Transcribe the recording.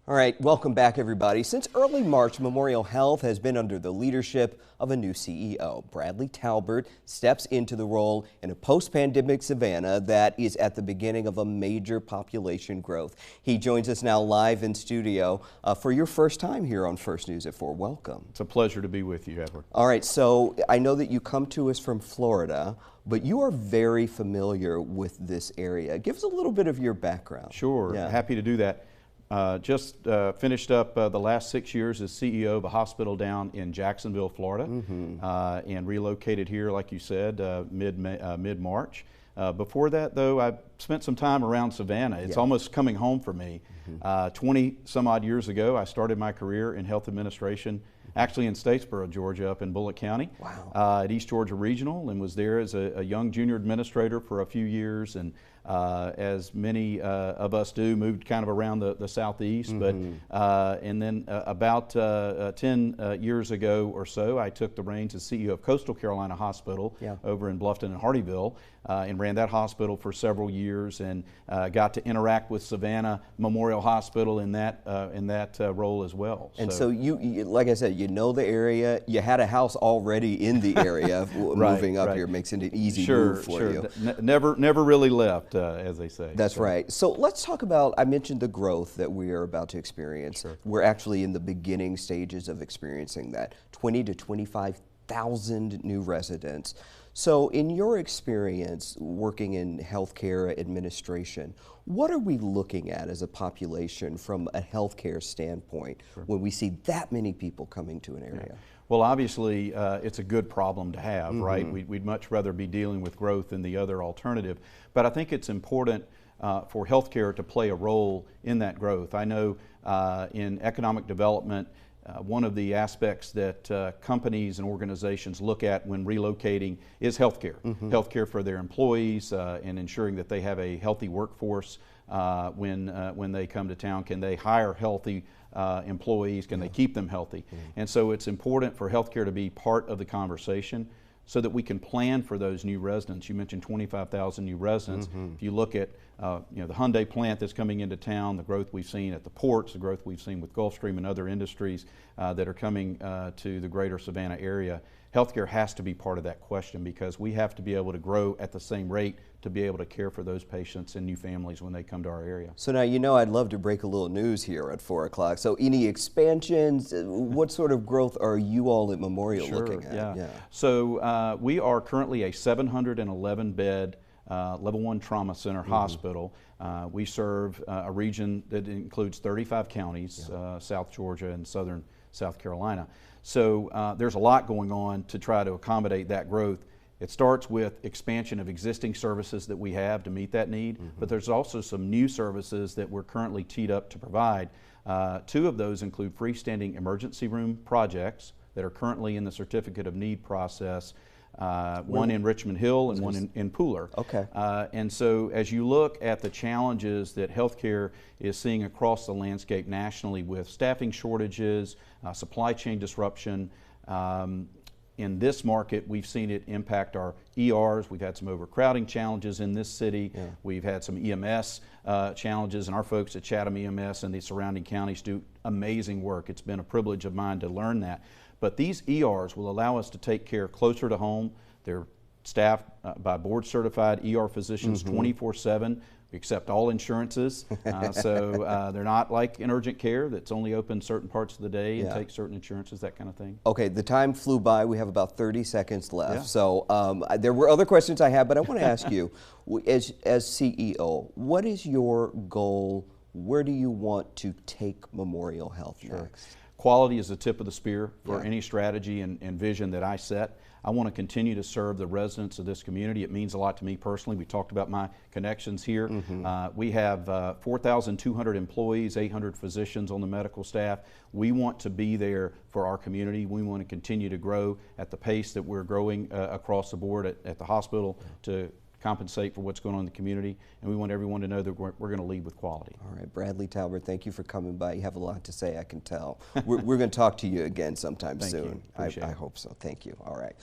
All right, welcome back, everybody. Since early March, Memorial Health has been under the leadership of a new CEO. Bradley Talbert steps into the role in a post-pandemic Savannah that is at the beginning of a major population growth. He joins us now live in studio for your first time here on First News at 4. Welcome. It's a pleasure to be with you, Edward. All right, so I know that you come to us from Florida, but you are very familiar with this area. Give us a little bit of your background. Sure, Yeah. happy to do that. Just finished up the last 6 years as CEO of a hospital down in Jacksonville, Florida, and relocated here, like you said, mid-March. Before that, though, I spent some time around Savannah. It's almost coming home for me. 20 some odd years ago, I started my career in health administration, actually in Statesboro, Georgia, up in Bullitt County, at East Georgia Regional, and was there as a young junior administrator for a few years. And as many of us do, moved kind of around the southeast. But and then about 10 years ago or so, I took the reins as CEO of Coastal Carolina Hospital over in Bluffton and Hardeeville, and ran that hospital for several years, and got to interact with Savannah Memorial Hospital in that role as well. And so you, like I said, you know the area. You had a house already in the area. Moving up here makes it an easy move for you. Never really left, as they say. That's right. So let's talk about, I mentioned the growth that we are about to experience. We're actually in the beginning stages of experiencing that. 20 to 25,000 new residents. So in your experience working in healthcare administration, what are we looking at as a population from a healthcare standpoint when we see that many people coming to an area? Well, obviously, it's a good problem to have, right? We'd much rather be dealing with growth than the other alternative. But I think it's important for healthcare to play a role in that growth. I know in economic development, one of the aspects that companies and organizations look at when relocating is healthcare. Healthcare for their employees and ensuring that they have a healthy workforce when they come to town. Can they hire healthy employees? Can they keep them healthy? And so it's important for healthcare to be part of the conversation so that we can plan for those new residents. You mentioned 25,000 new residents. If you look at the Hyundai plant that's coming into town, the growth we've seen at the ports, the growth we've seen with Gulfstream and other industries that are coming to the greater Savannah area, healthcare has to be part of that question, because we have to be able to grow at the same rate to be able to care for those patients and new families when they come to our area. So now, I'd love to break a little news here at 4 o'clock. So any expansions, what sort of growth are you all at Memorial looking at? So we are currently a 711-bed level 1 trauma center hospital. We serve a region that includes 35 counties, South Georgia and southern South Carolina. So there's a lot going on to try to accommodate that growth. It starts with expansion of existing services that we have to meet that need, but there's also some new services that we're currently teed up to provide. Two of those include freestanding emergency room projects that are currently in the certificate of need process, one in Richmond Hill and one in Pooler. And so as you look at the challenges that healthcare is seeing across the landscape nationally with staffing shortages, supply chain disruption, in this market, we've seen it impact our ERs. We've had some overcrowding challenges in this city. We've had some EMS challenges, and our folks at Chatham EMS and the surrounding counties do amazing work. It's been a privilege of mine to learn that. But these ERs will allow us to take care closer to home. They're staffed by board-certified ER physicians 24/7. We accept all insurances, so they're not like in urgent care that's only open certain parts of the day and take certain insurances, that kind of thing. Okay, the time flew by. We have about 30 seconds left. So there were other questions I had, but I want to ask you, as CEO, what is your goal? Where do you want to take Memorial Health next? Quality is the tip of the spear for any strategy and vision that I set. I want to continue to serve the residents of this community. It means a lot to me personally. We talked about my connections here. We have 4,200 employees, 800 physicians on the medical staff. We want to be there for our community. We want to continue to grow at the pace that we're growing across the board at the hospital to compensate for what's going on in the community, and we want everyone to know that we're going to lead with quality. All right, Bradley Talbert, thank you for coming by. You have a lot to say, I can tell. We're going to talk to you again sometime soon. Thank you. I hope so. Thank you. All right.